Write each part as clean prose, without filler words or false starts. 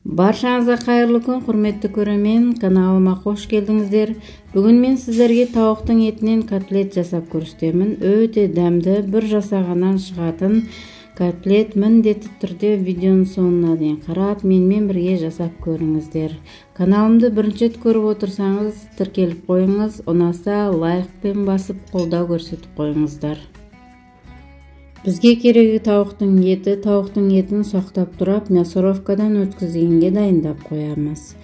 Баршаңызға қайырлы күн, құрметті көрермен, каналыма қош келдіңіздер. Бүгін мен сіздерге тауықтың етінен котлет жасап көрсетемін. Өте дәмді, бір жасағаннан шығатын котлет. Міндетті түрде видеоның соңына дейін қарап, менімен бірге жасап көріңіздер. Каналымды бірінші рет көріп отырсаңыз, тіркеліп қойыңыз, ұнаса лайкпен басып қолдау көрсетіп қойыңыздар. Бізге керегі тауықтың етін сақтап тұрап, мясорубкадан өткізгенге дайындап қоямыз.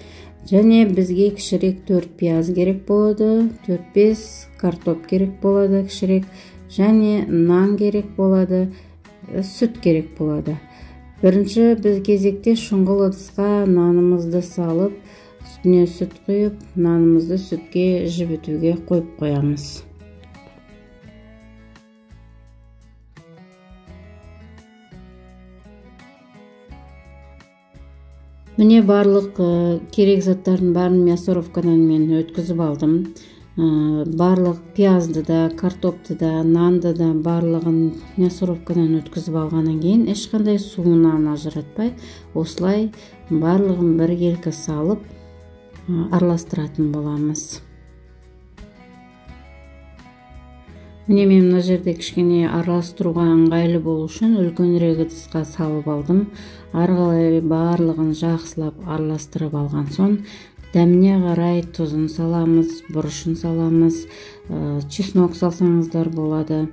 Және бізге кішірек 4 пияз керек болады, 4-5 картоп керек болады кішірек, және нан керек болады, сүт керек болады. Бірінші біз кезекте шұңғыл ыдысқа нанымызды салып, үстіне сүт құйып, нанымызды сүтке жібітуге қойып қоямыз. Міне барлық керек заттардың барын мясорубкадан мен өткізіп алдым. Барлық пиязды да, картопты да, нанды да барлығын мясорубкадан өткізіп алғаннан кейін ешқандай суынан ажыратпай, осылай барлығын біркелкі салып араластыратын боламыз. Міне мен мына жерде кішкене араластыруға ыңғайлы болу үшін үлкенірек ыдысқа салып алдым. Арғылай барлығын жақсылап араластырып алған соң, дәміне қарай тұзын саламыз, бұрышын саламыз, чеснок салсаңыздар болады.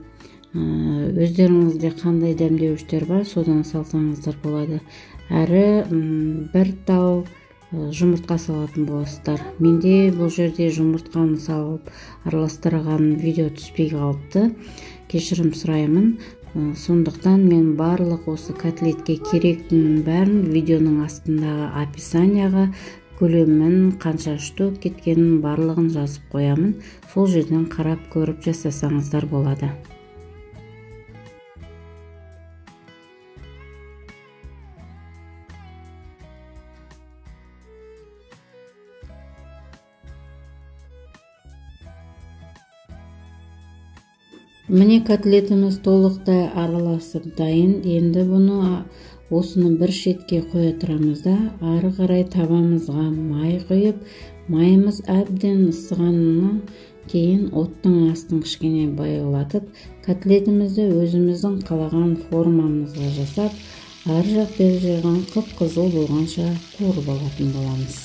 Өздеріңізде қандай дәмдеуіштер бар, содан салсаңыздар болады. Әрі бір тау жұмыртқа салатын боласыздар. Менде бұл жерде жұмыртқаны салып араластырған видео түспей қалыпты. Кешірім сұраймын. Сондықтан мен барлық осы котлетке керектінің бәрін видеоның астындағы описанияға көлемін, қанша штук кеткенін барлығын жазып қоямын. Сол жерден қарап көріп жасасаңыздар болады. Міне котлетіміз толықтай араласып дайын. Енді осыны бір шетке қоя тұрамыз да, ары қарай табамызға май құйып, майымыз әбден ысығаннан кейін оттың астын кішкене баяулатып, котлетімізді өзіміздің қалаған формамызға жасап, ар жақ бер жағын қып-қызыл болғанша қуырып алатын боламыз.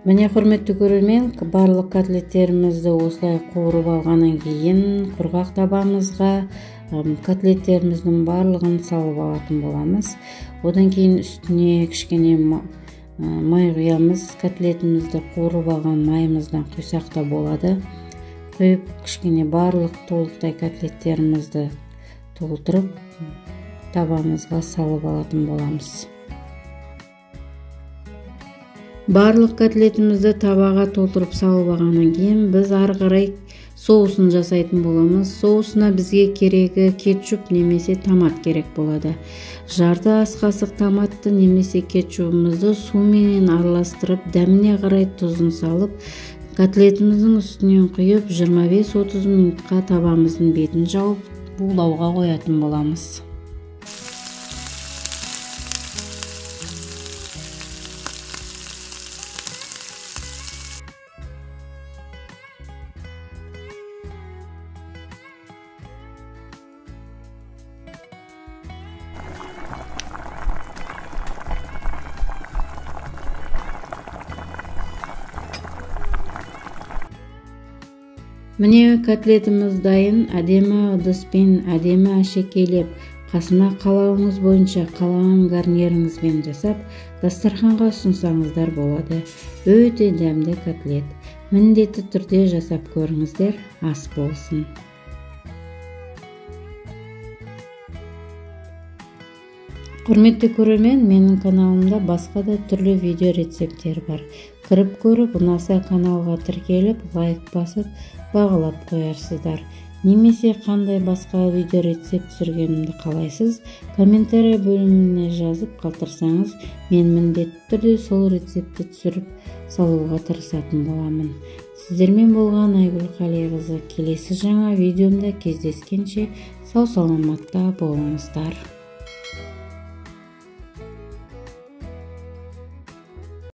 Міне құрметті көрермен, барлық котлеттерімізді осылай қуырып алғаннан кейін құрғақ табамызға котлеттеріміздің барлығын салып алатын боламыз. Одан кейін үстіне кішкене май құямыз. Котлетімізді қуырып алған майымыздан құйсақ та болады. Құйып кішкене барлық толықтай котлеттерімізді толтырып табамызға салып алатын боламыз. Барлық котлетімізді табаға толтырып салып алғаннан кейін біз ары қарай соусын жасайтын боламыз. Соусына бізге керегі кетчуп немесе томат керек болады. Жарты ас қасық томатты немесе кетчупымызды суменен араластырып, дәміне қарай тұзын салып, котлетіміздің үстінен құйып 25-30 минутқа табамыздың бетін жауып, булауға қоятын боламыз. Міне котлетimiz дайын. Әдемі ыдыспен әдемі әшекейлеп, қасына қалауыңыз бойынша қалаған гарниріңізбен жасап, дастарханға ұсынсаңыздар болады. Өте дәмді котлет. Міндетті түрде жасап көріңіздер, ас болсын. Құрметті көрермен, менің каналымда басқа да түрлі видео рецепттер бар. Кіріп көріп, ұнаса каналға тіркеліп, лайк басып, бағалап қоярсыздар. Немесе қандай басқа видео рецепт түсіргенімді қалайсыз, комментарий бөліміне жазып қалдырсаңыз, мен міндетті түрде сол рецепті түсіріп салуға тырысатын боламын. Сіздермен болған Айгүл Қалиқызы. Келесі жаңа видеомда кездескенше сау саламатта болыңыздар.